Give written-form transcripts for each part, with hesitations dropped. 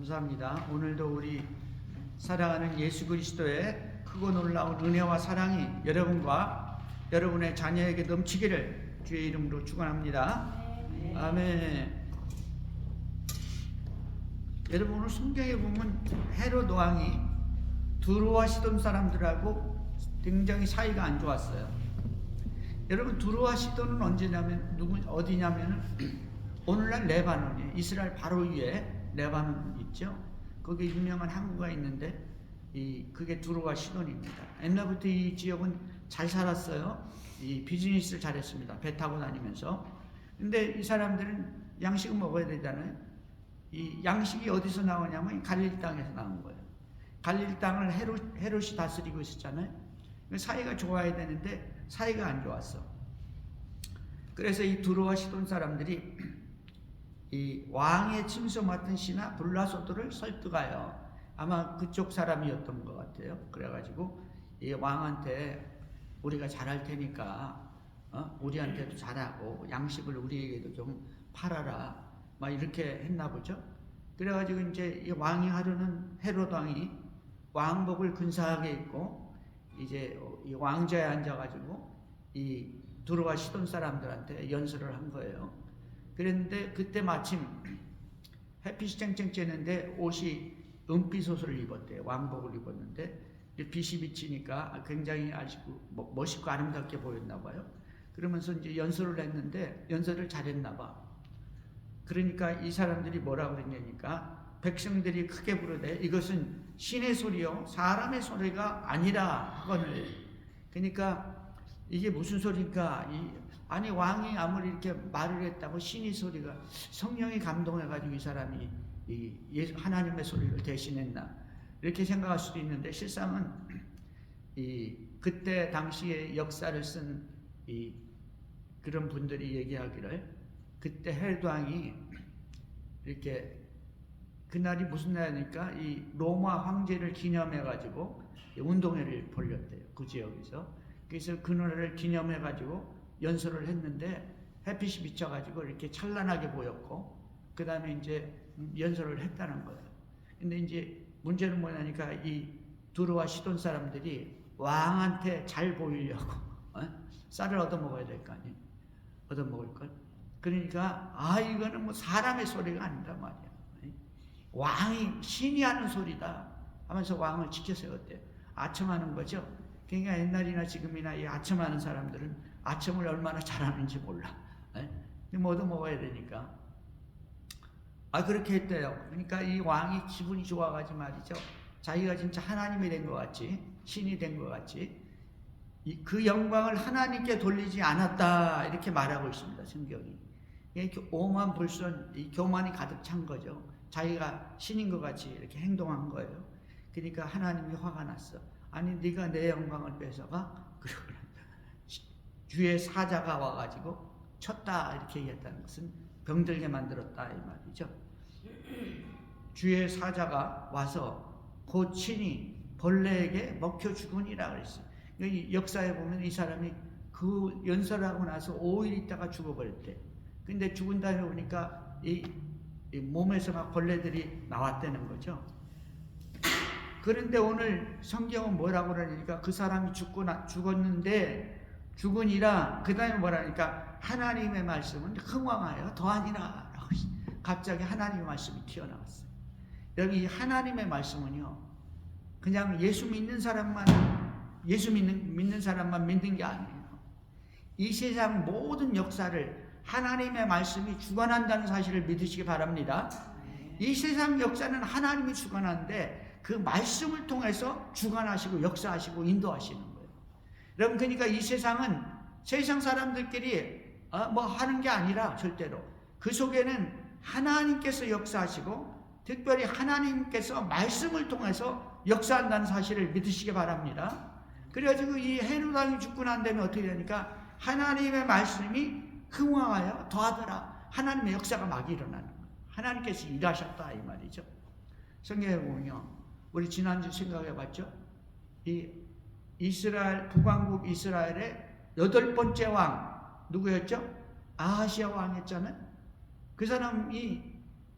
감사합니다. 오늘도 우리 사랑하는 예수 그리스도의 크고 놀라운 은혜와 사랑이 여러분과 여러분의 자녀에게 넘치기를 주의 이름으로 축원합니다. 아멘. 여러분, 오늘 성경에 보면 헤롯 왕이 두로와 시돈 사람들하고 굉장히 사이가 안 좋았어요. 여러분, 두로와 시돈은 어디냐면 오늘날 레바논이에요. 이스라엘 바로 위에 레바논 있죠. 거기에 유명한 항구가 있는데 그게 두로와 시돈입니다. 옛날부터 이 지역은 잘 살았어요. 이 비즈니스를 잘했습니다. 배 타고 다니면서. 근데 이 사람들은 양식을 먹어야 되잖아요. 이 양식이 어디서 나오냐면 갈릴리 땅에서 나온 거예요. 갈릴리 땅을 헤롯이 다스리고 있었잖아요. 사이가 좋아야 되는데 사이가 안 좋았어. 그래서 이 두로와 시돈 사람들이 이 왕의 침소 맡은 신하 블라소도를 설득하여, 아마 그쪽 사람이었던 것 같아요. 그래가지고 이 왕한테 우리가 잘할 테니까 우리한테도 잘하고 양식을 우리에게도 좀 팔아라, 막 이렇게 했나 보죠. 그래가지고 이제 이 왕이 하루는 헤롯 왕이 왕복을 근사하게 입고 이제 이 왕좌에 앉아가지고 이 두로와 시돈 사람들한테 연설을 한 거예요. 그랬는데 그때 마침 햇빛이 쨍쨍 쬐는데 옷이 은빛 옷을 입었대요. 왕복을 입었는데 빛이 비치니까 굉장히 멋있고 아름답게 보였나 봐요. 그러면서 이제 연설을 했는데 연설을 잘했나 봐. 그러니까 이 사람들이 뭐라 그랬냐니까, 백성들이 크게 부르되 이것은 신의 소리요 사람의 소리가 아니라 하거늘. 그러니까 이게 무슨 소리인가? 아니, 왕이 아무리 이렇게 말을 했다고 신의 소리가, 성령이 감동해가지고 이 사람이 하나님의 소리를 대신했나, 이렇게 생각할 수도 있는데, 실상은 그때 당시에 역사를 쓴 그런 분들이 얘기하기를, 그때 헤롯 왕이 이렇게, 그날이 무슨 날이니까 이 로마 황제를 기념해가지고 운동회를 벌렸대요. 그 지역에서. 그래서 그 날을 기념해가지고 연설을 했는데 햇빛이 비쳐가지고 이렇게 찬란하게 보였고, 그 다음에 이제 연설을 했다는 거예요. 근데 이제 문제는 뭐냐니까 이 두로와 시돈 사람들이 왕한테 잘 보이려고 쌀을 얻어먹어야 될 거 아니에요. 얻어먹을걸. 그러니까 이거는 뭐 사람의 소리가 아니다 말이야. 왕이, 신이 하는 소리다 하면서 왕을 지켜 세웠대요. 아첨하는 거죠. 그러니까 옛날이나 지금이나 이 아첨하는 사람들은 아첨을 얼마나 잘하는지 몰라. 뭐 얻어먹어야 되니까. 그렇게 했대요. 그러니까 이 왕이 기분이 좋아가지고 말이죠. 자기가 진짜 하나님이 된 것 같이, 신이 된 것 같이, 그 영광을 하나님께 돌리지 않았다, 이렇게 말하고 있습니다, 성경이. 이렇게 오만 불선, 이 교만이 가득 찬 거죠. 자기가 신인 것 같이 이렇게 행동한 거예요. 그러니까 하나님이 화가 났어. 아니, 네가 내 영광을 뺏어가? 그러고 주의 사자가 와가지고 쳤다, 이렇게 얘기했다는 것은 병들게 만들었다, 이 말이죠. 주의 사자가 와서 곧 친히 벌레에게 먹혀 죽으니라 그랬어요. 여기 역사에 보면 이 사람이 그 연설하고 나서 5일 있다가 죽어버렸대. 근데 죽은 다음에 보니까 이 몸에서 막 벌레들이 나왔다는 거죠. 그런데 오늘 성경은 뭐라고 그러니까 그 사람이 죽었는데 죽으니라, 그 다음에 뭐라니까 하나님의 말씀은 흥왕하여 더하니라. 갑자기 하나님의 말씀이 튀어나왔어요. 여기 하나님의 말씀은요, 그냥 예수 믿는 사람만 믿는 게 아니에요. 이 세상 모든 역사를 하나님의 말씀이 주관한다는 사실을 믿으시기 바랍니다. 이 세상 역사는 하나님이 주관하는데 그 말씀을 통해서 주관하시고 역사하시고 인도하시는 거예요. 여러분, 그러니까 이 세상은 세상 사람들끼리 뭐 하는 게 아니라 절대로 그 속에는 하나님께서 역사하시고 특별히 하나님께서 말씀을 통해서 역사한다는 사실을 믿으시기 바랍니다. 그래가지고 이 헤롯 왕이 죽고 난 다음에 어떻게 되니까 하나님의 말씀이 흥왕하여 더하더라. 하나님의 역사가 막 일어나는 거예요. 하나님께서 일하셨다, 이 말이죠. 성경에 보면요, 우리 지난주 생각해봤죠? 이 이스라엘, 북왕국 이스라엘의 8번째 왕 누구였죠? 아하시아 왕이었잖아요. 그 사람이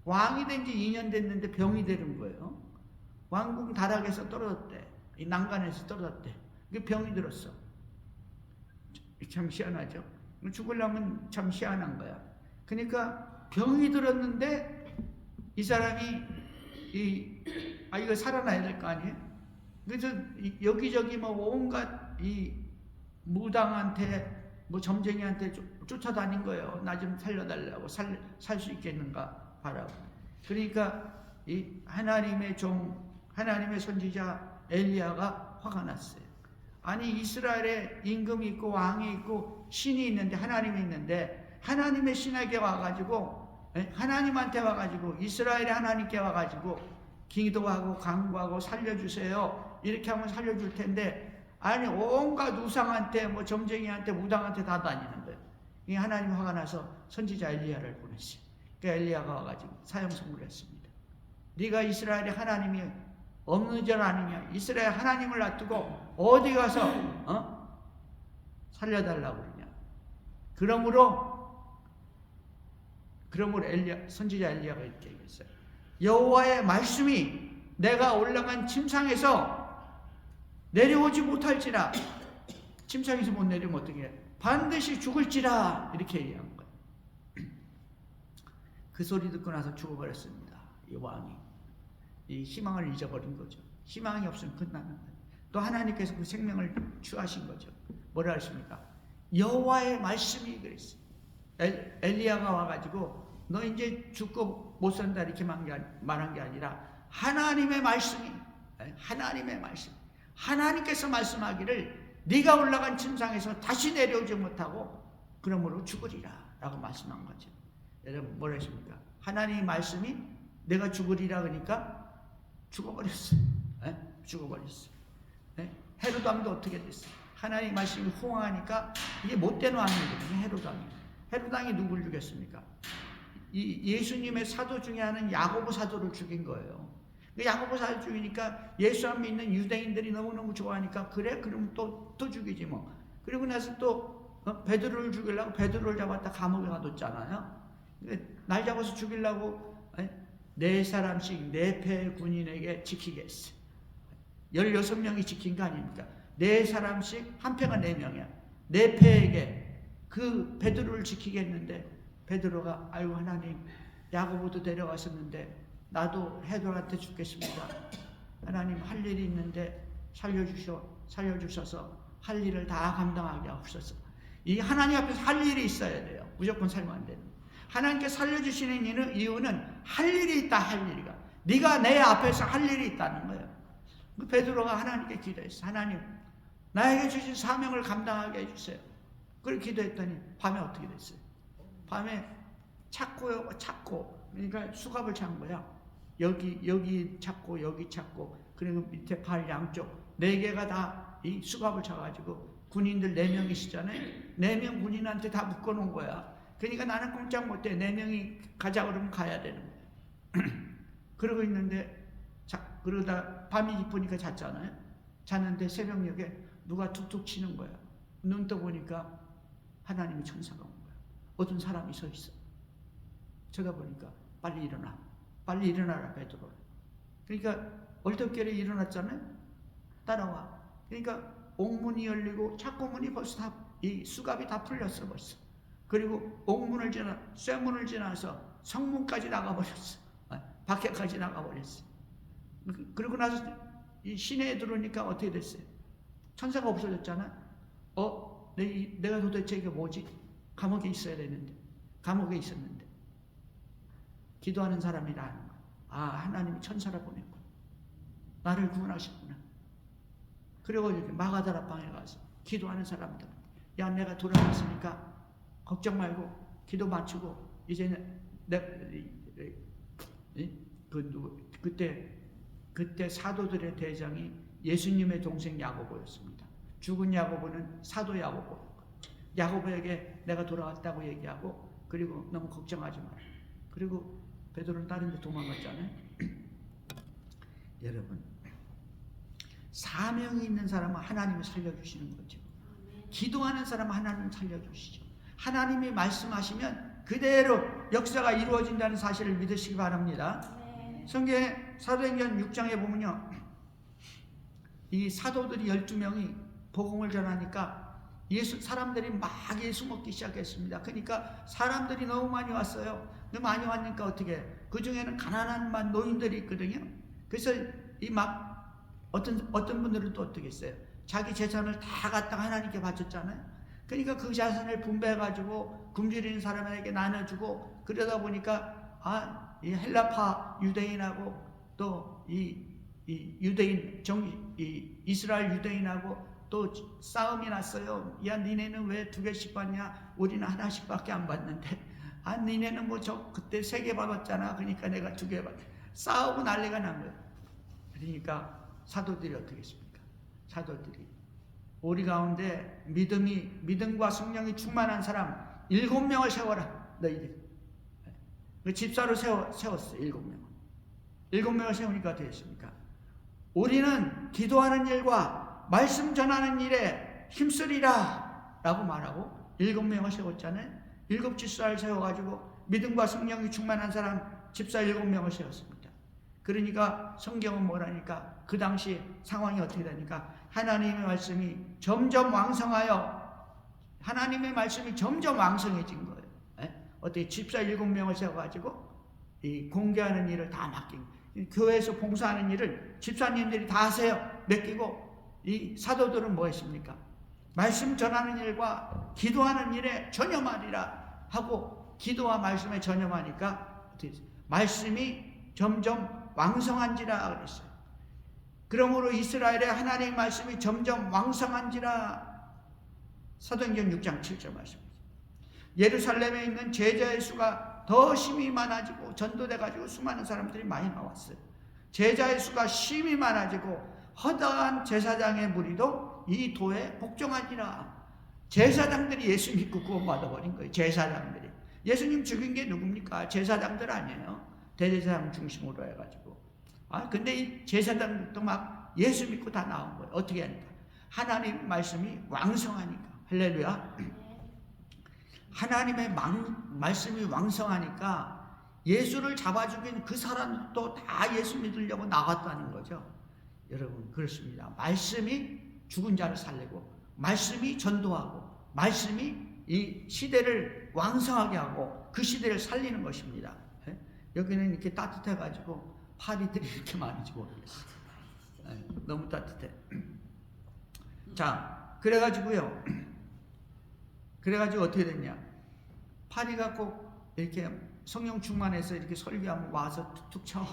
왕이 된 지 2년 됐는데 병이 되는 거예요. 왕궁 다락에서 떨어졌대. 이 난간에서 떨어졌대. 그 병이 들었어. 참 희한하죠. 죽으려면 참 희한한 거야. 그러니까 병이 들었는데 이 사람이 이거 살아나야 될 거 아니에요? 그래서 여기저기 뭐 온갖 이 무당한테 뭐 점쟁이한테 쫓아다닌 거예요. 나 좀 살려달라고 살 수 있겠는가 바라고. 그러니까 이 하나님의 하나님의 선지자 엘리야가 화가 났어요. 아니 이스라엘에 임금이 있고 왕이 있고 신이 있는데 하나님이 있는데 하나님의 신에게 와가지고 하나님한테 와가지고 이스라엘의 하나님께 와가지고 기도하고 간구하고 살려주세요. 이렇게 하면 살려줄 텐데 아니 온갖 우상한테 뭐 점쟁이한테 무당한테 다 다니는 거예요. 이 하나님 화가 나서 선지자 엘리야를 보냈어요. 그러니까 엘리야가 와가지고 사형 선고를 했습니다. 네가 이스라엘의 하나님이 없는 줄 아느냐? 이스라엘 하나님을 놔두고 어디 가서 살려달라고 그러냐? 그러므로 선지자 엘리야가 이렇게 얘기했어요. 여호와의 말씀이 내가 올라간 침상에서 내려오지 못할지라. 침상에서 못 내리면 어떻게 해? 반드시 죽을지라. 이렇게 얘기한 거예요. 그 소리 듣고 나서 죽어버렸습니다. 이 왕이. 이 희망을 잊어버린 거죠. 희망이 없으면 끝나는 거예요. 또 하나님께서 그 생명을 취하신 거죠. 뭐라 하십니까? 여호와의 말씀이 그랬어요. 엘리야가 와가지고 너 이제 죽고 못 산다 이렇게 말한 게 아니라 하나님의 말씀이 하나님의 말씀. 하나님께서 말씀하기를 네가 올라간 침상에서 다시 내려오지 못하고 그러므로 죽으리라 라고 말씀한 거죠. 여러분 뭐라 하십니까? 하나님의 말씀이 내가 죽으리라 그러니까 죽어버렸어. 죽어버렸어. 헤롯 왕도 어떻게 됐어? 하나님 말씀이 호응하니까 이게 못된 왕이거든요. 헤롯 왕이. 헤롯 왕이 누굴 죽였습니까? 이 예수님의 사도 중에 하나는 야고보 사도를 죽인 거예요. 그 야고보 사도 죽이니까 예수 안 믿는 유대인들이 너무너무 좋아하니까 그래? 그럼 또 죽이지 뭐. 그리고 나서 또 베드로를 죽이려고 베드로를 잡았다 감옥에 가뒀잖아요. 날 잡아서 죽이려고 4사람씩 4패의 군인에게 지키겠어. 16명이 지킨 거 아닙니까? 4사람씩 한 패가 4명이야. 4패에게 그 베드로를 지키겠는데 베드로가 아유 하나님 야고보도 데려왔었는데 나도 헤롯한테 죽겠습니다. 하나님 할 일이 있는데 살려주셔서 할 일을 다 감당하게 하옵소서. 이 하나님 앞에서 할 일이 있어야 돼요. 무조건 살면 안 되는. 하나님께 살려주시는 이유는 할 일이 있다. 할 일이가 네가 내 앞에서 할 일이 있다는 거예요. 그 베드로가 하나님께 기도했어. 하나님 나에게 주신 사명을 감당하게 해주세요. 그걸 기도했더니 밤에 어떻게 됐어요? 밤에 찾고 그러니까 수갑을 찬 거야. 여기 찾고 여기 찾고 그리고 밑에 발 양쪽 4개가 다 이 수갑을 차가지고 군인들 4명이시잖아요. 4명 군인한테 다 묶어놓은 거야. 그러니까 나는 꼼짝 못해. 4명이 가자 그러면 가야 되는 거야. 그러고 있는데 그러다 밤이 깊으니까 잤잖아요. 잤는데 새벽녘에 누가 툭툭 치는 거야. 눈 떠보니까 하나님의 천사가 온 거야. 어떤 사람이 서 있어. 쳐다보니까 빨리 일어나라 베드로. 그러니까 얼떨결에 일어났잖아요. 따라와. 그러니까 옥문이 열리고 창고문이 벌써 이 수갑이 다 풀렸어 벌써. 그리고 옥문을 쇠문을 지나서 성문까지 나가버렸어. 밖에까지 나가버렸어. 그러고 나서 이 시내에 들어오니까 어떻게 됐어요? 천사가 없어졌잖아. 내가 도대체 이게 뭐지? 감옥에 있어야 되는데. 감옥에 있었는데. 기도하는 사람이라는 거야. 하나님이 천사를 보냈구나. 나를 구원하셨구나. 그리고 이렇게 마가다라 방에 가서 기도하는 사람들. 야, 내가 돌아왔으니까 걱정 말고 기도 마치고 이제는 그때 사도들의 대장이 예수님의 동생 야고보였습니다. 죽은 야고보는 사도 야고보. 야고보에게 내가 돌아왔다고 얘기하고 그리고 너무 걱정하지 마라. 그리고 베드로는 다른 데 도망갔잖아요. 여러분 사명이 있는 사람은 하나님이 살려주시는 거죠. 기도하는 사람은 하나님이 살려주시죠. 하나님이 말씀하시면 그대로 역사가 이루어진다는 사실을 믿으시기 바랍니다. 성경에 사도행전 6장에 보면요, 이 사도들이 12명이 복음을 전하니까 사람들이 막 예수 먹기 시작했습니다. 그러니까 사람들이 너무 많이 왔어요. 너무 많이 왔으니까 어떻게, 그 중에는 가난한 노인들이 있거든요. 그래서 어떤 분들은 또 어떻게 했어요? 자기 재산을 다 갖다가 하나님께 바쳤잖아요. 그러니까 그 재산을 분배해가지고 굶주리는 사람에게 나눠주고, 그러다 보니까 이 헬라파 유대인하고 또 이 유대인 이스라엘 유대인하고 또 싸움이 났어요. 야, 니네는 왜 2개씩 받냐? 우리는 하나씩밖에 안 받는데. 니네는 뭐 그때 3개 받았잖아. 그러니까 내가 2개 받. 싸우고 난리가 난 거예요. 그러니까 사도들이 어떻게 했습니까? 사도들이 우리 가운데 믿음과 성령이 충만한 사람 7명을 세워라. 너희들. 그 집사로 세웠어요. 7명을 세우니까 어떻게 했습니까? 우리는 기도하는 일과 말씀 전하는 일에 힘쓰리라 라고 말하고 7명을 세웠잖아요. 7 집사를 세워가지고 믿음과 성령이 충만한 사람 집사 7명을 세웠습니다. 그러니까 성경은 뭐라니까, 그 당시 상황이 어떻게 되니까 하나님의 말씀이 점점 왕성하여, 하나님의 말씀이 점점 왕성해진 거예요. 어떻게 집사 7명을 세워가지고 이 공개하는 일을 다 맡긴, 교회에서 봉사하는 일을 집사님들이 다 하세요. 맡기고, 이 사도들은 뭐 했습니까? 말씀 전하는 일과 기도하는 일에 전념하리라 하고, 기도와 말씀에 전념하니까 말씀이 점점 왕성한지라 그랬어요. 그러므로 이스라엘의 하나님의 말씀이 점점 왕성한지라. 사도행전 6장 7절 말씀입니다. 예루살렘에 있는 제자의 수가 더 심히 많아지고, 전도돼가지고 수많은 사람들이 많이 나왔어요. 제자의 수가 심히 많아지고 허다한 제사장의 무리도 이 도에 복종하니라. 제사장들이 예수 믿고 구원받아버린 거예요. 제사장들이. 예수님 죽인 게 누굽니까? 제사장들 아니에요. 대제사장 중심으로 해가지고. 근데 이 제사장들도 막 예수 믿고 다 나온 거예요. 어떻게 하니까? 하나님 말씀이 왕성하니까. 할렐루야. 하나님의 말씀이 왕성하니까 예수를 잡아 죽인 그 사람도 다 예수 믿으려고 나왔다는 거죠. 여러분, 그렇습니다. 말씀이 죽은 자를 살리고, 말씀이 전도하고, 말씀이 이 시대를 왕성하게 하고 그 시대를 살리는 것입니다. 여기는 이렇게 따뜻해가지고 파리들이 이렇게 많은지 모르겠어요. 너무 따뜻해. 자, 그래가지고요. 그래가지고 어떻게 됐냐? 파리가 꼭 이렇게 성령 충만해서 이렇게 설교하면 와서 툭툭 쳐.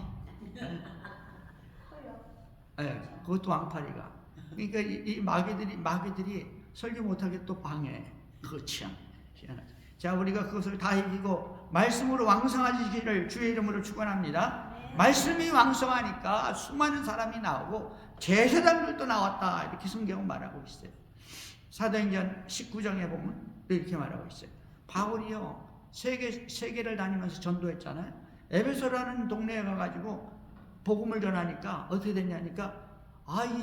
그것도 왕파리가. 그러니까 이 마귀들이 설교 못하게 또 방해. 그거 참 희한하죠. 자, 우리가 그것을 다 이기고 말씀으로 왕성하시기를 주의 이름으로 축원합니다. 말씀이 왕성하니까 수많은 사람이 나오고 제사장들도 나왔다, 이렇게 성경은 말하고 있어요. 사도행전 19장에 보면 이렇게 말하고 있어요. 바울이요, 세계를 다니면서 전도했잖아요. 에베소라는 동네에 가가지고 복음을 전하니까 어떻게 됐냐니까,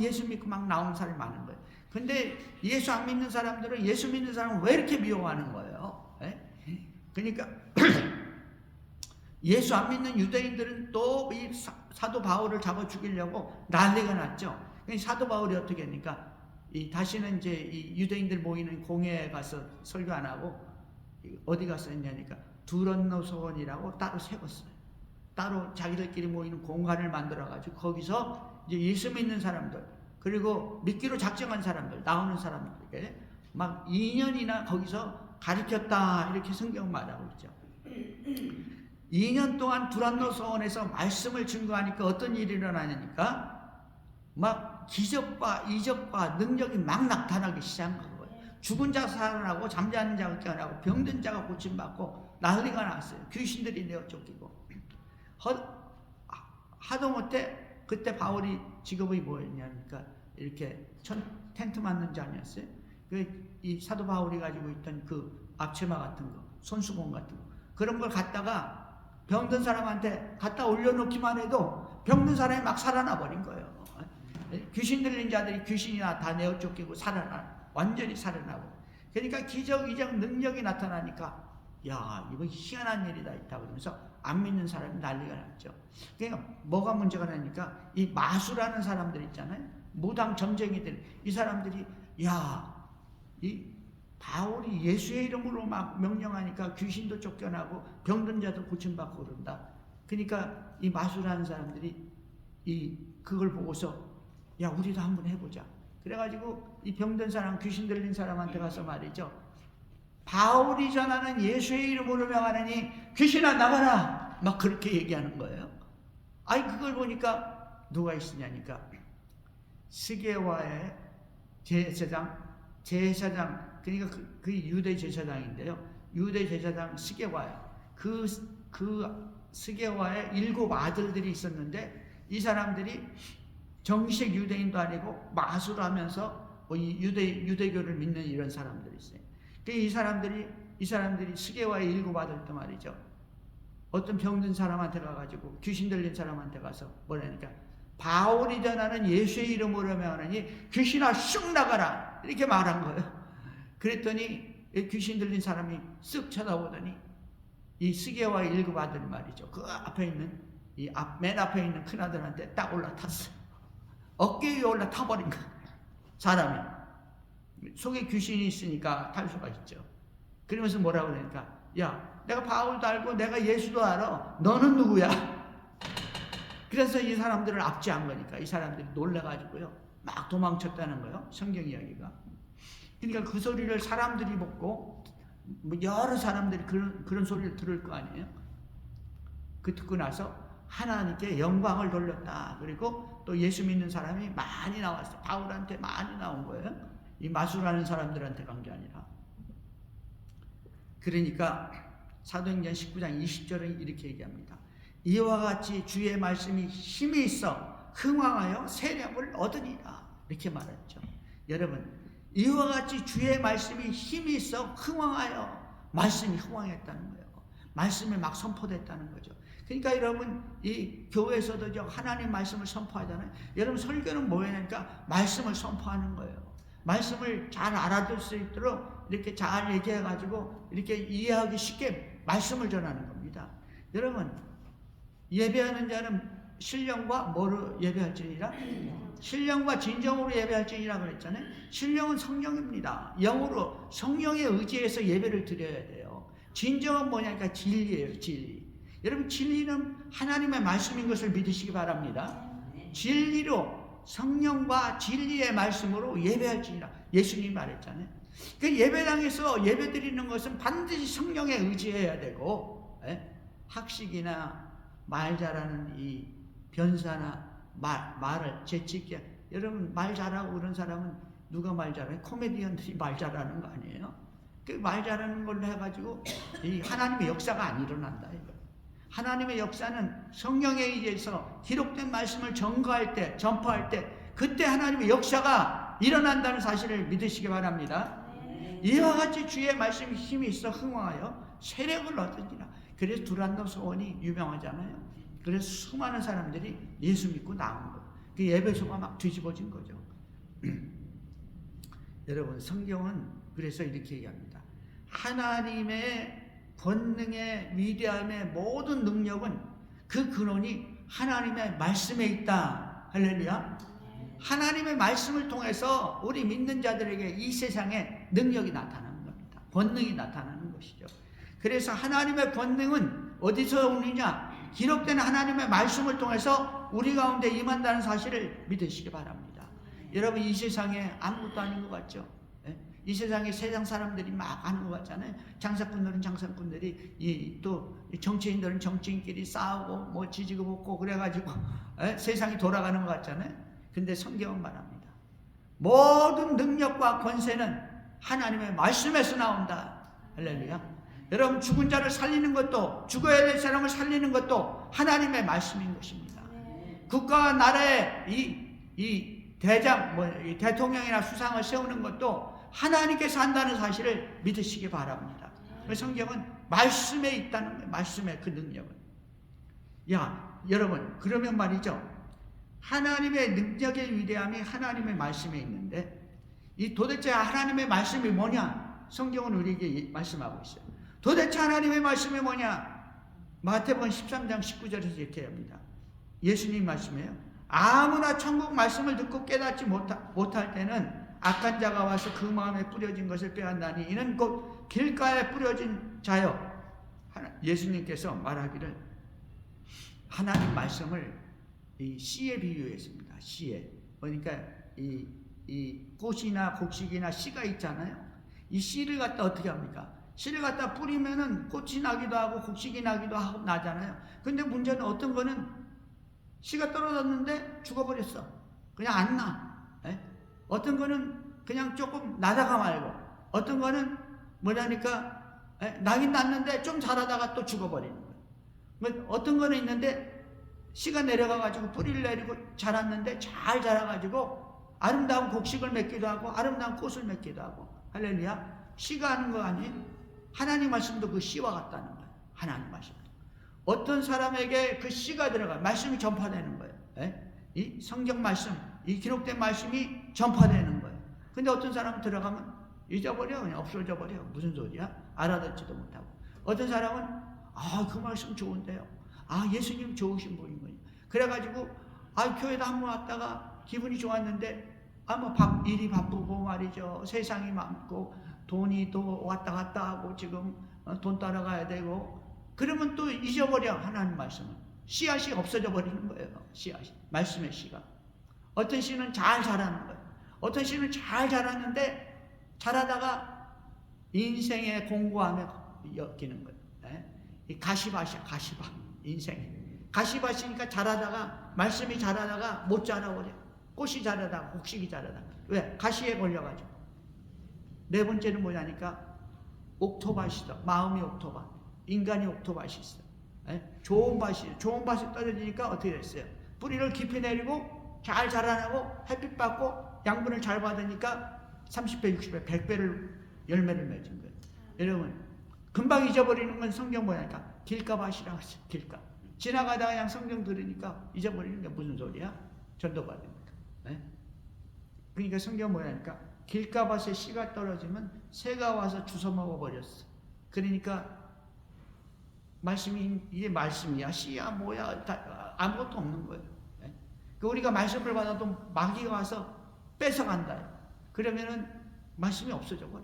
예수 믿고 막 나온 사람이 많은 거예요. 근데 예수 안 믿는 사람들은 예수 믿는 사람을 왜 이렇게 미워하는 거예요? 그러니까 예수 안 믿는 유대인들은 또 이 사도 바울을 잡아 죽이려고 난리가 났죠. 사도 바울이 어떻게 하니까 다시는 이제 이 유대인들 모이는 공회에 가서 설교 안 하고 어디 가서 했냐니까 두런노 소원이라고 따로 세웠어요. 따로 자기들끼리 모이는 공간을 만들어가지고 거기서 이제 예수 믿는 사람들, 그리고 믿기로 작정한 사람들, 나오는 사람들에게 막 2년이나 거기서 가르쳤다, 이렇게 성경 말하고 있죠. 2년 동안 두란노 소원에서 말씀을 증거하니까 어떤 일이 일어나냐니까 막 기적과 이적과 능력이 막 나타나기 시작한 거예요. 죽은 자가 살아나고, 잠자는 자가 깨어나고, 병든 자가 고침받고 난리가 났어요. 귀신들이 내어 쫓기고. 하도 못해 그때 바울이 직업이 뭐였냐니까 이렇게 텐트 맞는 자니었어요. 이 사도 바울이 가지고 있던 그 앞치마 같은 거, 손수건 같은 거, 그런 걸 갖다가 병든 사람한테 갖다 올려놓기만 해도 병든 사람이 막 살아나 버린 거예요. 귀신 들린 자들이 귀신이 다 내어 쫓기고 완전히 살아나고. 그러니까 기적, 이적, 능력이 나타나니까 야, 이거 희한한 일이다 있다 그러면서 안 믿는 사람이 난리가 났죠. 그러니까 뭐가 문제가 나니까 이 마수라는 사람들 있잖아요. 무당 점쟁이들, 이 사람들이 야, 이 바울이 예수의 이름으로 막 명령하니까 귀신도 쫓겨나고 병든 자도 고침받고 그런다. 그러니까 이 마수라는 사람들이 그걸 보고서 야, 우리도 한번 해보자. 그래가지고 이 병든 사람, 귀신 들린 사람한테 가서 말이죠. 바울이 전하는 예수의 이름으로 명하느니 귀신아 나가라. 막 그렇게 얘기하는 거예요. 아니 그걸 보니까 누가 있으냐니까 스게와의 제사장 그러니까 그 유대 제사장인데요. 유대 제사장 스게와요. 그 스게와의 7 아들들이 있었는데 이 사람들이 정식 유대인도 아니고 마수를 하면서 유대교를 믿는 이런 사람들이 있어요. 이 사람들이 스게와의 7 아들들 말이죠. 어떤 병든 사람한테 가가지고 귀신 들린 사람한테 가서 뭐라니까 바울이 전하는 예수의 이름으로 명하느니 귀신아 쑥 나가라 이렇게 말한 거예요. 그랬더니 귀신 들린 사람이 쓱 쳐다보더니 이 스게와의 7 아들 말이죠. 그 앞에 있는 맨 앞에 있는 큰 아들한테 딱 올라탔어요. 어깨 위에 올라타버린 거예요. 사람이 속에 귀신이 있으니까 탈 수가 있죠. 그러면서 뭐라고 그러니까 야, 내가 바울도 알고 내가 예수도 알아. 너는 누구야? 그래서 이 사람들을 압제한 거니까 이 사람들이 놀라가지고요 막 도망쳤다는 거예요. 성경 이야기가. 그러니까 그 소리를 사람들이 먹고 여러 사람들이 그런 소리를 들을 거 아니에요. 그 듣고 나서 하나님께 영광을 돌렸다. 그리고 또 예수 믿는 사람이 많이 나왔어요. 바울한테 많이 나온 거예요. 이 마수라는 사람들한테 간 게 아니라. 그러니까 사도행전 19장 20절은 이렇게 얘기합니다. 이와 같이 주의 말씀이 힘이 있어 흥왕하여 세력을 얻으리라. 이렇게 말했죠. 여러분, 이와 같이 주의 말씀이 힘이 있어 흥왕하여, 말씀이 흥왕했다는 거예요. 말씀이 막 선포됐다는 거죠. 그러니까 여러분 이 교회에서도 하나님 말씀을 선포하잖아요. 여러분 설교는 뭐냐니까 말씀을 선포하는 거예요. 말씀을 잘 알아들 수 있도록 이렇게 잘 얘기해가지고 이렇게 이해하기 쉽게 말씀을 전하는 겁니다. 여러분 예배하는 자는 신령과 뭐로 예배할지니라? 신령과 진정으로 예배할지니라 그랬잖아요. 신령은 성령입니다. 영으로 성령에 의지해서 예배를 드려야 돼요. 진정은 뭐냐니까 진리예요. 진리. 여러분 진리는 하나님의 말씀인 것을 믿으시기 바랍니다. 진리로 성령과 진리의 말씀으로 예배할지니라 예수님이 말했잖아요. 그 예배당에서 예배드리는 것은 반드시 성령에 의지해야 되고 학식이나 말 잘하는 이 변사나 말을 재치있게 여러분 말 잘하고 그런 사람은 누가 말 잘해요? 코미디언들이 말 잘하는 거 아니에요? 그 말 잘하는 걸로 해가지고 이 하나님의 역사가 안 일어난다 이거. 하나님의 역사는 성령에 의해서 기록된 말씀을 전거할 때, 전파할 때 그때 하나님의 역사가 일어난다는 사실을 믿으시기 바랍니다. 이와 같이 주의 말씀이 힘이 있어 흥왕하여 세력을 얻으니라. 그래서 두란노 소원이 유명하잖아요. 그래서 수많은 사람들이 예수 믿고 나온 거예요. 그 예배소가 막 뒤집어진 거죠. 여러분 성경은 그래서 이렇게 얘기합니다. 하나님의 권능의 위대함의 모든 능력은 그 근원이 하나님의 말씀에 있다. 할렐루야. 하나님의 말씀을 통해서 우리 믿는 자들에게 이 세상에 능력이 나타나는 겁니다. 권능이 나타나는 것이죠. 그래서 하나님의 권능은 어디서 오느냐? 기록된 하나님의 말씀을 통해서 우리 가운데 임한다는 사실을 믿으시기 바랍니다. 여러분 이 세상에 아무것도 아닌 것 같죠? 이 세상에 세상 사람들이 막 하는 것 같잖아요. 장사꾼들은 장사꾼들이 또 정치인들은 정치인끼리 싸우고 뭐 지지고 볶고 그래가지고 세상이 돌아가는 것 같잖아요. 근데 성경은 말합니다. 모든 능력과 권세는 하나님의 말씀에서 나온다. 할렐루야. 여러분 죽은 자를 살리는 것도 죽어야 될 사람을 살리는 것도 하나님의 말씀인 것입니다. 국가와 나라의 이 대장 이 대통령이나 수상을 세우는 것도 하나님께서 한다는 사실을 믿으시기 바랍니다. 성경은 말씀에 있다는 거예요. 말씀의 그 능력은. 여러분 그러면 말이죠. 하나님의 능력의 위대함이 하나님의 말씀에 있는데 이 도대체 하나님의 말씀이 뭐냐? 성경은 우리에게 말씀하고 있어요. 도대체 하나님의 말씀이 뭐냐? 마태복음 13장 19절에서 이렇게 합니다. 예수님 말씀이에요. 아무나 천국 말씀을 듣고 깨닫지 못할 때는 악한 자가 와서 그 마음에 뿌려진 것을 빼앗나니 이는 곧 길가에 뿌려진 자여. 예수님께서 말하기를 하나님 말씀을 이 씨에 비유했습니다. 씨에. 그러니까 이 꽃이나 곡식이나 씨가 있잖아요. 이 씨를 갖다 어떻게 합니까? 씨를 갖다 뿌리면은 꽃이 나기도 하고 곡식이 나기도 하고 나잖아요. 근데 문제는 어떤 거는 씨가 떨어졌는데 죽어버렸어. 그냥 안 나. 에? 어떤 거는 그냥 조금 나다가 말고, 어떤 거는 뭐냐니까 나긴 났는데 좀 자라다가 또 죽어버리는 거예요. 어떤 거는 있는데 씨가 내려가가지고 뿌리를 내리고 자랐는데 잘 자라가지고 아름다운 곡식을 맺기도 하고 아름다운 꽃을 맺기도 하고. 할렐루야. 씨가 하는 거 아니에요? 하나님 말씀도 그 씨와 같다는 거예요. 하나님 말씀. 어떤 사람에게 그 씨가 들어가 말씀이 전파되는 거예요. 이 성경 말씀, 이 기록된 말씀이 전파되는 거예요. 근데 어떤 사람은 들어가면 잊어버려, 그냥 없어져 버려. 무슨 소리야? 알아듣지도 못하고. 어떤 사람은 그 말씀 좋은데요. 예수님 좋으신 분이군요. 그래가지고 교회도 한 번 왔다가 기분이 좋았는데 일이 바쁘고 말이죠. 세상이 많고 돈이 또 왔다 갔다 하고 지금 돈 따라가야 되고 그러면 또 잊어버려. 하나님 말씀은 씨앗이 없어져 버리는 거예요. 씨앗이, 말씀의 씨가. 어떤 씨는 잘 자라는 거예요. 어떤 씨는 잘 자랐는데 자라다가 인생의 공고함에 엮이는 거예요. 이 가시밭이야. 가시밭. 인생에 가시밭이니까 자라다가 말씀이 자라다가 못 자라버려. 꽃이 자라다가 곡식이 자라다가. 왜? 가시에 걸려가지고. 네 번째는 뭐냐니까 옥토밭이다. 마음이 옥토밭. 인간이 옥토밭이 있어. 좋은 밭이, 좋은 밭이 떨어지니까 어떻게 됐어요? 뿌리를 깊이 내리고 잘 자라나고 햇빛 받고 양분을 잘 받으니까 30배, 60배, 100배를 열매를 맺은 거예요. 여러분 금방 잊어버리는 건 성경 뭐냐니까 길가밭이라고 했어요. 길가. 지나가다가 그냥 성경 들으니까 잊어버리는 게 무슨 소리야? 전도받으니까. 그러니까 성경 뭐냐니까 길가밭에 씨가 떨어지면 새가 와서 주워 먹어버렸어. 그러니까 말씀이 이게 말씀이야 씨야 뭐야 아무것도 없는 거예요. 우리가 말씀을 받아도 마귀가 와서 뺏어간다. 그러면은 말씀이 없어져 버려.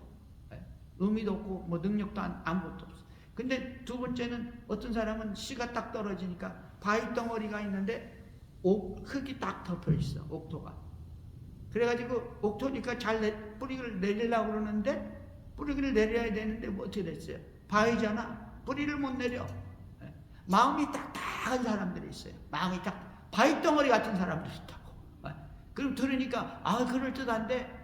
의미도 없고 뭐 능력도 아무것도 없어. 근데 두 번째는 어떤 사람은 씨가 딱 떨어지니까 바위 덩어리가 있는데 흙이 딱 덮여 있어. 옥토가. 그래가지고 옥토니까 뿌리를 내리려고 그러는데 뿌리를 내려야 되는데 뭐 어떻게 됐어요? 바위잖아. 뿌리를 못 내려. 마음이 딱딱한 사람들이 있어요. 마음이 딱 바위 덩어리 같은 사람들이 있다고. 그럼 들으니까 그럴듯한데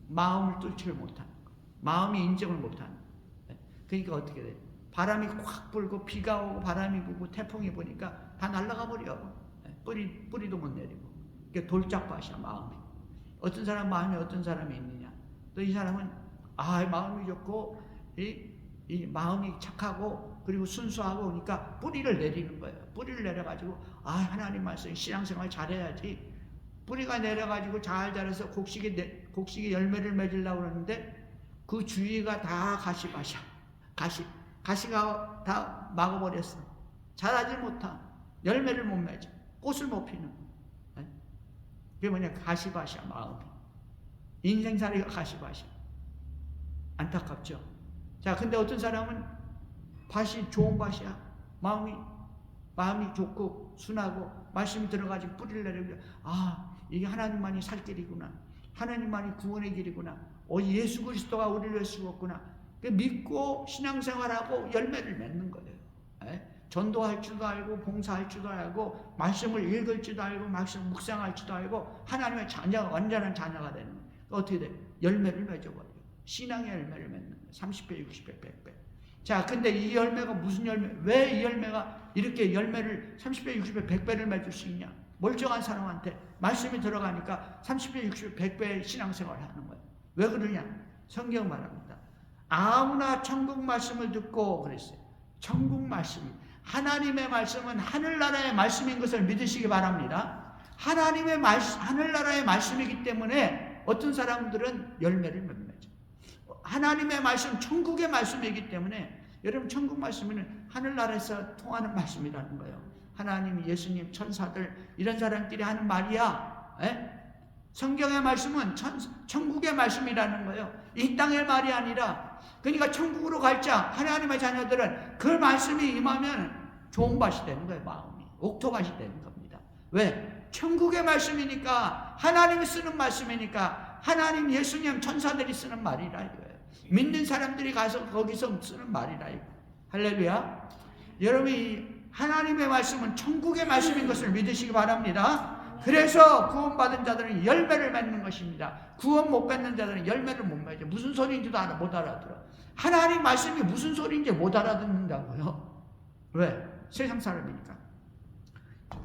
마음을 뚫지를 못하는 거. 마음이 인정을 못하는 거. 그러니까 어떻게 돼? 바람이 확 불고 비가 오고 바람이 불고 태풍이 부니까 다 날아가 버려. 뿌리도 못 내리고. 그게 돌짝밭이야 마음이. 어떤 사람 마음이 어떤 사람이 있느냐? 또 이 사람은 마음이 좋고 이 마음이 착하고 그리고 순수하고 그러니까 뿌리를 내리는 거예요. 뿌리를 내려가지고 하나님 말씀 신앙생활 잘해야지. 뿌리가 내려가지고 잘 자라서 곡식이 열매를 맺으려고 그러는데 그 주위가 다 가시밭이야. 가시가 다 막아버렸어. 자라지 못한 열매를 못 맺어. 꽃을 못 피는. 그게 뭐냐? 가시밭이야 마음이. 인생살이가 가시밭이야. 안타깝죠. 자, 근데 어떤 사람은 밭이 좋은 밭이야. 마음이 좋고 순하고 말씀이 들어가지고 뿌리를 내리고 이게 하나님만이 살 길이구나. 하나님만이 구원의 길이구나. 예수 그리스도가 우리를 위해 죽었구나. 믿고 신앙생활하고 열매를 맺는 거예요. 전도할 줄도 알고 봉사할 줄도 알고 말씀을 읽을 줄도 알고 말씀 묵상할 줄도 알고 하나님의 자녀가 완전한 자녀가 되는 거예요. 어떻게 돼? 열매를 맺어버려요. 신앙의 열매를 맺는 거예요. 30배, 60배, 100배. 자, 근데 이 열매가 무슨 열매? 왜 이 열매가 이렇게 열매를 30배, 60배, 100배를 맺을 수 있냐? 멀쩡한 사람한테 말씀이 들어가니까 30배, 60배, 100배의 신앙생활을 하는 거예요. 왜 그러냐? 성경 말합니다. 아무나 천국 말씀을 듣고 그랬어요. 천국 말씀. 하나님의 말씀은 하늘나라의 말씀인 것을 믿으시기 바랍니다. 하늘나라의 말씀이기 때문에 어떤 사람들은 열매를 맺죠. 하나님의 말씀, 천국의 말씀이기 때문에 여러분 천국 말씀은 하늘나라에서 통하는 말씀이라는 거예요. 하나님, 예수님, 천사들 이런 사람끼리 하는 말이야. 에? 성경의 말씀은 천국의 말씀이라는 거예요. 이 땅의 말이 아니라. 그러니까 천국으로 갈자 하나님의 자녀들은 그 말씀이 임하면 좋은 밭이 되는 거예요. 마음이 옥토밭이 되는 겁니다. 왜? 천국의 말씀이니까, 하나님이 쓰는 말씀이니까, 하나님, 예수님, 천사들이 쓰는 말이라 이거예요. 믿는 사람들이 가서 거기서 쓰는 말이라 이거. 할렐루야. 여러분이 하나님의 말씀은 천국의 말씀인 것을 믿으시기 바랍니다. 그래서 구원받은 자들은 열매를 맺는 것입니다. 구원 못 받는 자들은 열매를 못 맺죠. 무슨 소리인지도 못 알아들어. 하나님 말씀이 무슨 소리인지 못 알아듣는다고요. 왜? 세상 사람이니까.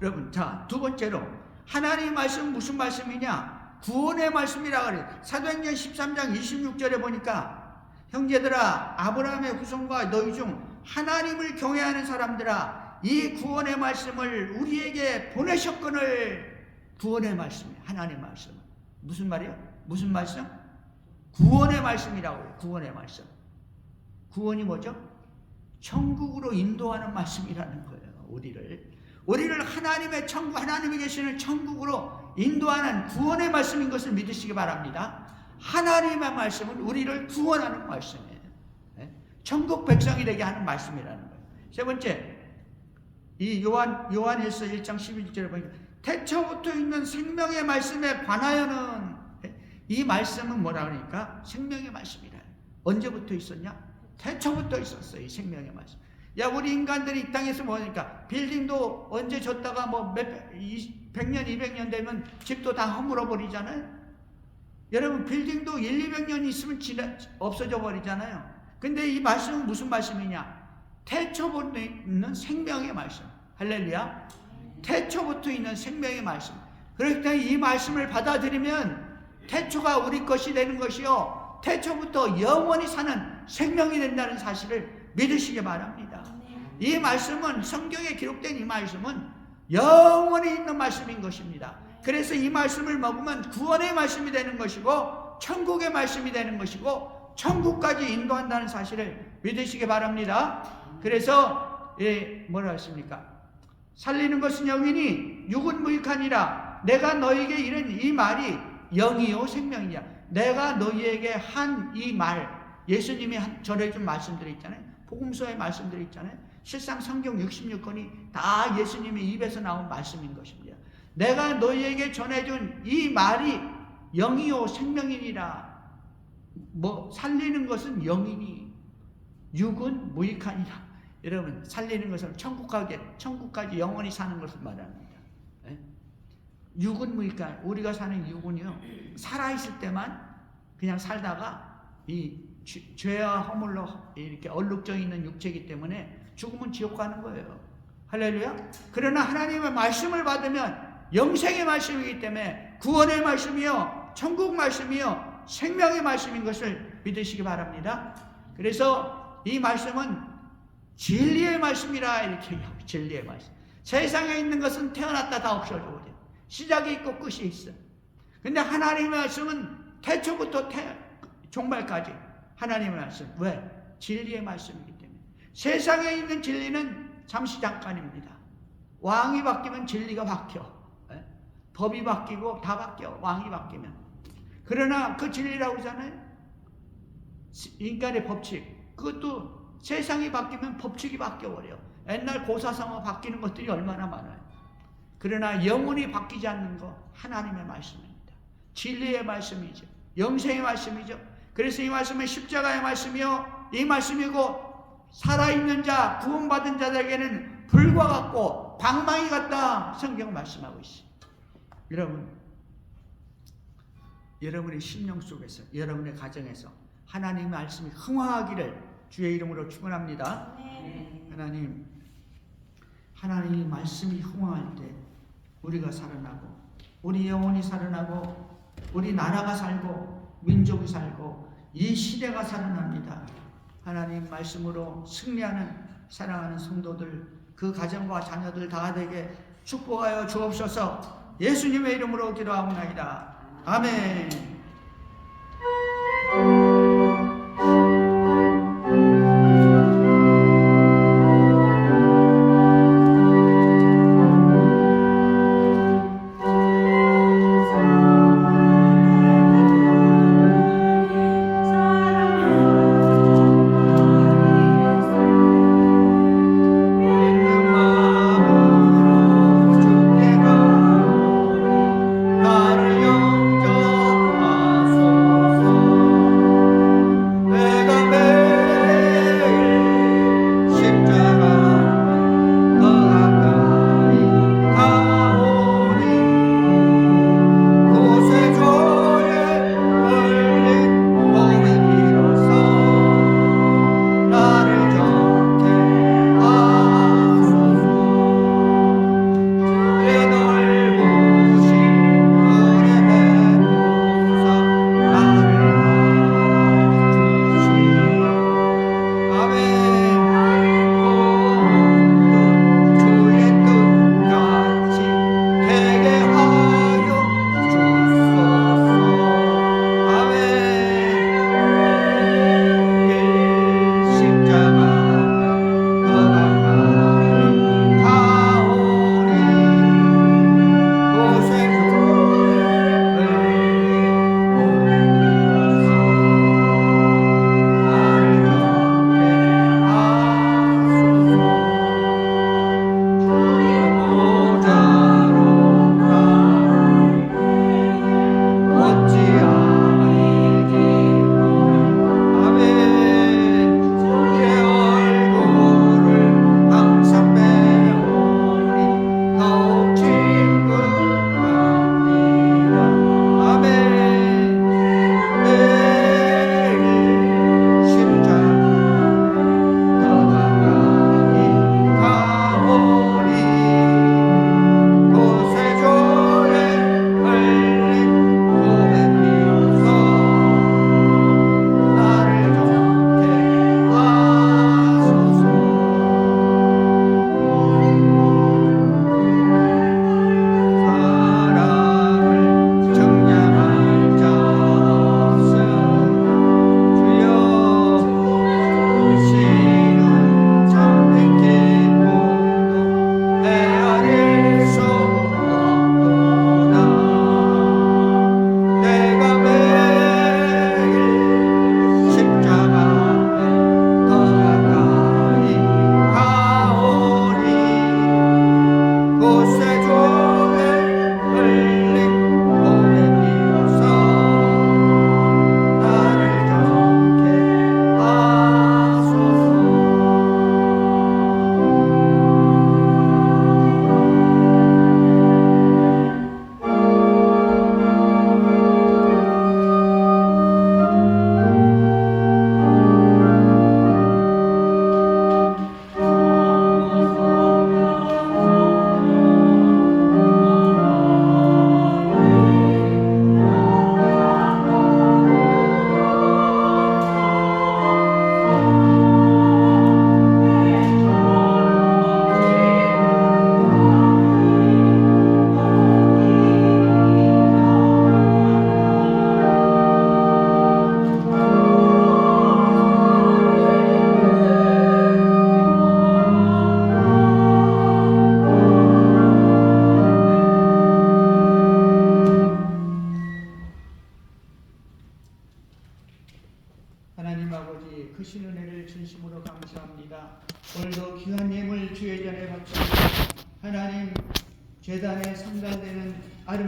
여러분, 자, 두 번째로 하나님 말씀은 무슨 말씀이냐? 구원의 말씀이라 그래요. 사도행전 13장 26절에 보니까, 형제들아, 아브라함의 후손과 너희 중 하나님을 경외하는 사람들아, 이 구원의 말씀을 우리에게 보내셨거늘. 구원의 말씀이에요. 하나님의 말씀. 무슨 말이에요? 무슨 말씀? 구원의 말씀이라고 해요. 구원의 말씀. 구원이 뭐죠? 천국으로 인도하는 말씀이라는 거예요. 우리를 하나님의 천국, 하나님이 계시는 천국으로 인도하는 구원의 말씀인 것을 믿으시기 바랍니다. 하나님의 말씀은 우리를 구원하는 말씀이에요. 천국 백성이 되게 하는 말씀이라는 거예요. 세 번째, 이 요한일서 1장 11절에 보니까 태초부터 있는 생명의 말씀에 관하여는, 이 말씀은 뭐라 그러니까 생명의 말씀이라. 언제부터 있었냐? 태초부터 있었어요. 이 생명의 말씀. 야, 우리 인간들이 이 땅에서 뭐니까 빌딩도 언제 졌다가 뭐 100년, 200년 되면 집도 다 허물어 버리잖아요. 여러분, 빌딩도 200년 있으면 없어져 버리잖아요. 근데 이 말씀은 무슨 말씀이냐? 태초부터 있는 생명의 말씀. 할렐루야. 태초부터 있는 생명의 말씀. 그렇기 때문에 이 말씀을 받아들이면 태초가 우리 것이 되는 것이요, 태초부터 영원히 사는 생명이 된다는 사실을 믿으시기 바랍니다. 이 말씀은, 성경에 기록된 이 말씀은 영원히 있는 말씀인 것입니다. 그래서 이 말씀을 먹으면 구원의 말씀이 되는 것이고, 천국의 말씀이 되는 것이고, 천국까지 인도한다는 사실을 믿으시기 바랍니다. 그래서 뭐라 했습니까? 살리는 것은 영이니 육은 무익하니라. 내가 너에게 이른 이 말이 영이요 생명이야. 내가 너희에게 한 이 말, 예수님이 전해준 말씀들이 있잖아요. 복음서의 말씀들이 있잖아요. 실상 성경 66권이 다 예수님의 입에서 나온 말씀인 것입니다. 내가 너희에게 전해준 이 말이 영이요 생명이니라. 뭐 살리는 것은 영이니 육은 무익하니라. 여러분, 살리는 것은 천국까지 영원히 사는 것을 말합니다. 육은 무익한, 우리가 사는 육은요, 살아있을 때만 그냥 살다가 이 죄와 허물로 이렇게 얼룩져 있는 육체이기 때문에 죽으면 지옥 가는 거예요. 할렐루야. 그러나 하나님의 말씀을 받으면 영생의 말씀이기 때문에 구원의 말씀이요, 천국 말씀이요, 생명의 말씀인 것을 믿으시기 바랍니다. 그래서 이 말씀은 진리의 말씀이라 이렇게 얘기하고, 진리의 말씀. 세상에 있는 것은 태어났다 다 없어져 버려. 시작이 있고 끝이 있어. 근데 하나님의 말씀은 태초부터 종말까지 하나님의 말씀. 왜? 진리의 말씀이기 때문에. 세상에 있는 진리는 잠시 잠깐입니다. 왕이 바뀌면 진리가 바뀌어. 법이 바뀌고 다 바뀌어. 왕이 바뀌면. 그러나 그 진리라고 하잖아요. 인간의 법칙. 그것도 세상이 바뀌면 법칙이 바뀌어버려. 옛날 고사성어 바뀌는 것들이 얼마나 많아요. 그러나 영원히 바뀌지 않는 거 하나님의 말씀입니다. 진리의 말씀이죠. 영생의 말씀이죠. 그래서 이 말씀은 십자가의 말씀이요, 이 말씀이고, 살아있는 자, 구원받은 자들에게는 불과 같고 방망이 같다, 성경 말씀하고 있습니다. 여러분의 심령 속에서, 여러분의 가정에서 하나님의 말씀이 흥황하기를 주의 이름으로 축원합니다. 하나님의 말씀이 흥황할 때 우리가 살아나고, 우리 영혼이 살아나고, 우리 나라가 살고, 민족이 살고, 이 시대가 살아납니다. 하나님 말씀으로 승리하는 사랑하는 성도들, 그 가정과 자녀들 다 되게 축복하여 주옵소서. 예수님의 이름으로 기도하옵나이다. 아멘. 하나님, 제단에 선발되는 아름